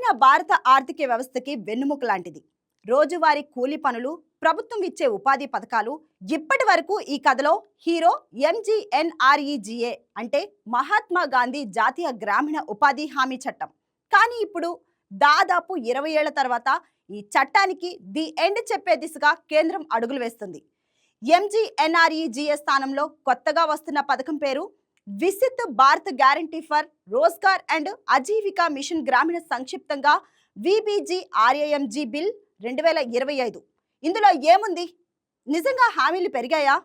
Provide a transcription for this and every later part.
గ్రామీణ భారత ఆర్థిక వ్యవస్థకి వెన్నుముక లాంటిది. రోజువారీ కూలి పనులు, ప్రభుత్వం ఇచ్చే ఉపాధి పథకాలు. ఇప్పటి వరకు ఈ కథలో హీరో ఎంజీఎన్ఆర్ఈజీఏ అంటే మహాత్మా గాంధీ జాతీయ గ్రామీణ ఉపాధి హామీ చట్టం. కానీ ఇప్పుడు దాదాపు 20 ఏళ్ల తర్వాత ఈ చట్టానికి ది ఎండ్ చెప్పే దిశగా కేంద్రం అడుగులు వేస్తుంది. ఎంజీఎన్ఆర్ఈజీఏ స్థానంలో కొత్తగా వస్తున్న పథకం పేరు Viksit Bharat guarantee for Rozgar and Ajeevika mission, Gramin సంక్షిప్తంగా VBGRAMG బిల్ 2025. ఇందులో ఏముంది? నిజంగా హామీలు పెరిగాయా?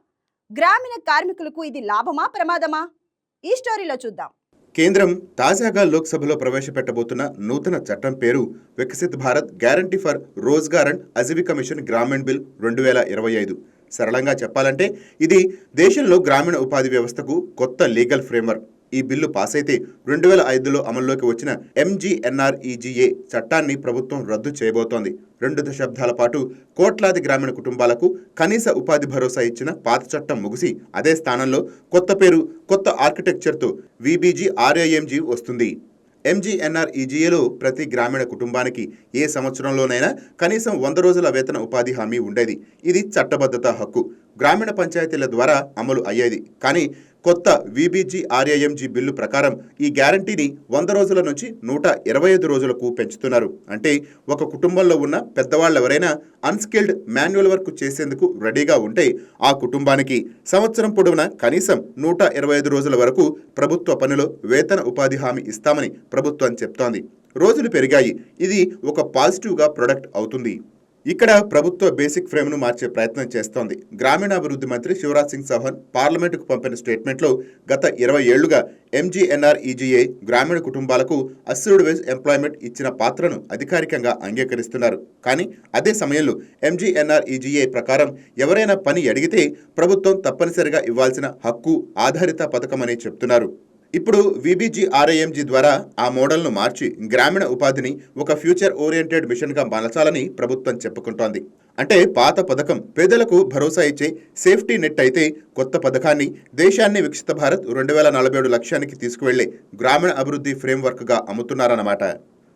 గ్రామీణ కార్మికులకు ఇది లాభమా ప్రమాదమా? ఈ స్టోరీలో చూద్దాం. కేంద్రం తాజాగా లోక్సభలో ప్రవేశపెట్టబోతున్న నూతన చట్టం పేరు Viksit Bharat guarantee for Rozgar and Ajeevika mission Gramin bill 2025. సరళంగా చెప్పాలంటే ఇది దేశంలో గ్రామీణ ఉపాధి వ్యవస్థకు కొత్త లీగల్ ఫ్రేమ్వర్క్. ఈ బిల్లు పాస్ అయితే 2005లో అమల్లోకి వచ్చిన ఎంజీఎన్ఆర్ఈజీఏ చట్టాన్ని ప్రభుత్వం రద్దు చేయబోతోంది. 2 దశాబ్దాల పాటు కోట్లాది గ్రామీణ కుటుంబాలకు కనీస ఉపాధి భరోసా ఇచ్చిన పాత చట్టం ముగిసి అదే స్థానంలో కొత్త పేరు, కొత్త ఆర్కిటెక్చర్తో VBGRAMG వస్తుంది. ఎంజీఎన్ఆర్ఈజీఏలో ప్రతి గ్రామీణ కుటుంబానికి ఏ సంవత్సరంలోనైనా కనీసం 100 రోజుల వేతన ఉపాధి హామీ ఉండేది. ఇది చట్టబద్ధత హక్కు, గ్రామీణ పంచాయతీల ద్వారా అమలు అయ్యేది. కానీ కొత్త VBGRAMG బిల్లు ప్రకారం ఈ గ్యారంటీని 100 రోజుల నుంచి 125 రోజులకు పెంచుతున్నారు. అంటే ఒక కుటుంబంలో ఉన్న పెద్దవాళ్ళెవరైనా అన్స్కిల్డ్ మాన్యువల్ వర్క్ చేసేందుకు రెడీగా ఉంటే ఆ కుటుంబానికి సంవత్సరం పొడవునా కనీసం 125 రోజుల వరకు ప్రభుత్వ పనిలో వేతన ఉపాధి హామీ ఇస్తామని ప్రభుత్వం చెప్తోంది. రోజులు పెరిగాయి, ఇది ఒక పాజిటివ్గా ప్రొడక్ట్ అవుతుంది. ఇక్కడ ప్రభుత్వ బేసిక్ ఫ్రేమ్ను మార్చే ప్రయత్నం చేస్తోంది. గ్రామీణాభివృద్ధి మంత్రి శివరాజ్ సింగ్ చౌహాన్ పార్లమెంటుకు పంపిన స్టేట్మెంట్లో గత 20 ఏళ్లుగా ఎంజీఎన్ఆర్ఈజీఏ గ్రామీణ కుటుంబాలకు అస్యూర్డ్ వేజ్ ఎంప్లాయ్మెంట్ ఇచ్చిన పాత్రను అధికారికంగా అంగీకరిస్తున్నారు. కానీ అదే సమయంలో ఎంజీఎన్ఆర్ఈజీఏ ప్రకారం ఎవరైనా పని అడిగితే ప్రభుత్వం తప్పనిసరిగా ఇవ్వాల్సిన హక్కు ఆధారిత పథకమని చెప్తున్నారు. ఇప్పుడు VBGRAMG ద్వారా ఆ మోడల్ను మార్చి గ్రామీణ ఉపాధిని ఒక ఫ్యూచర్ ఓరియంటెడ్ మిషన్గా మలచాలని ప్రభుత్వం చెప్పుకుంటోంది. అంటే పాత పథకం పేదలకు భరోసా ఇచ్చే సేఫ్టీ నెట్ అయితే కొత్త పథకాన్ని దేశాన్ని వికసిత భారత్ 2047 లక్ష్యానికి తీసుకువెళ్లే గ్రామీణ అభివృద్ధి ఫ్రేమ్వర్క్గా అమ్ముతున్నారన్నమాట.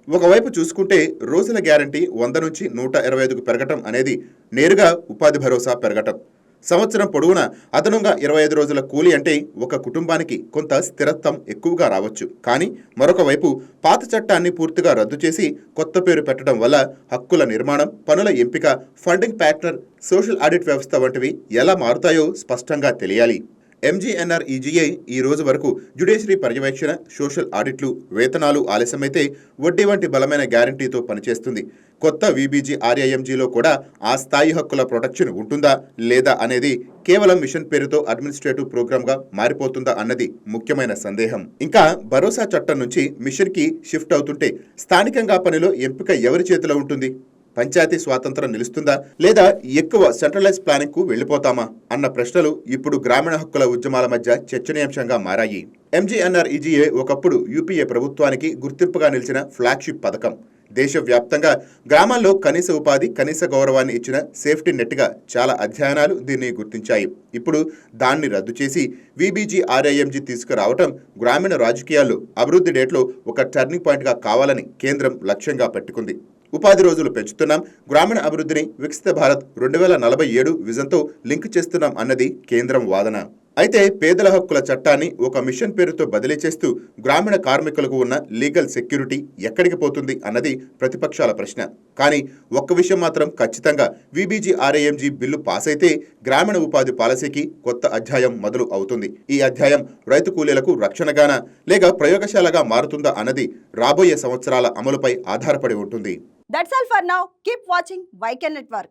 ఒకవైపు చూసుకుంటే రోజుల గ్యారంటీ 100 నుంచి 125కు పెరగటం అనేది నేరుగా ఉపాధి భరోసా పెరగటం. సంవత్సరం పొడవునా అదనంగా 25 రోజుల కూలి అంటే ఒక కుటుంబానికి కొంత స్థిరత్వం ఎక్కువగా రావచ్చు. కానీ మరొక వైపు పాత చట్టాన్ని పూర్తిగా రద్దు చేసి కొత్త పేరు పెట్టడం వల్ల హక్కుల నిర్మాణం, పనుల ఎంపిక, ఫండింగ్ ప్యాటర్న్, సోషల్ ఆడిట్ వ్యవస్థ వంటివి ఎలా మారుతాయో స్పష్టంగా తెలియాలి. ఎంజీఎన్ఆర్ఈజీఏ ఈ రోజు వరకు జ్యుడిషియరీ పర్యవేక్షణ, సోషల్ ఆడిట్లు, వేతనాలు ఆలస్యమైతే వడ్డీ వంటి బలమైన గ్యారంటీతో పనిచేస్తుంది. కొత్త VBGRAMGలో కూడా ఆ స్థాయి హక్కుల ప్రొటెక్షన్ ఉంటుందా లేదా అనేది కేవలం మిషన్ పేరుతో అడ్మినిస్ట్రేటివ్ ప్రోగ్రామ్గా మారిపోతుందా అన్నది ముఖ్యమైన సందేహం. ఇంకా భరోసా చట్టం నుంచి మిషన్కి షిఫ్ట్ అవుతుంటే స్థానికంగా పనిలో ఎంపిక ఎవరి చేతిలో ఉంటుంది? పంచాయతీ స్వాతంత్రం నిలుస్తుందా లేదా ఎక్కువ సెంట్రలైజ్ ప్లానింగ్ కు వెళ్లిపోతామా అన్న ప్రశ్నలు ఇప్పుడు గ్రామీణ హక్కుల ఉద్యమాల మధ్య చర్చనీయాంశంగా మారాయి. ఎంజీఎన్ఆర్ఈజీఏ ఒకప్పుడు యూపీఏ ప్రభుత్వానికి గుర్తింపుగా నిలిచిన ఫ్లాగ్షిప్ పథకం. దేశవ్యాప్తంగా గ్రామాల్లో కనీస ఉపాధి, కనీస గౌరవాన్ని ఇచ్చిన సేఫ్టీ నెట్గా చాలా అధ్యయనాలు దీన్ని గుర్తించాయి. ఇప్పుడు దాన్ని రద్దు చేసి VBGRAMG తీసుకురావటం గ్రామీణ రాజకీయాల్లో అభివృద్ధి డేట్లో ఒక టర్నింగ్ పాయింట్గా కావాలని కేంద్రం లక్ష్యంగా పెట్టుకుంది. ఉపాధి రోజులు పెంచుతున్నాం, గ్రామీణ అభివృద్ధిని వికసిత భారత్ 2047 విజన్తో లింక్ చేస్తున్నాం అన్నది కేంద్రం వాదన. అయితే పేదల హక్కుల చట్టాన్ని ఒక మిషన్ పేరుతో బదిలీ చేస్తూ గ్రామీణ కార్మికులకు ఉన్న లీగల్ సెక్యూరిటీ ఎక్కడికి పోతుంది అన్నది ప్రతిపక్షాల ప్రశ్న. కానీ ఒక్క విషయం మాత్రం ఖచ్చితంగా, VBGRAMG బిల్లు పాస్ అయితే గ్రామీణ ఉపాధి పాలసీకి కొత్త అధ్యాయం మొదలు అవుతుంది. ఈ అధ్యాయం రైతు కూలీలకు రక్షణగానా లేక ప్రయోగశాలగా మారుతుందా అన్నది రాబోయే సంవత్సరాల అమలుపై ఆధారపడి ఉంటుంది. That's all for now. Keep watching YK Network.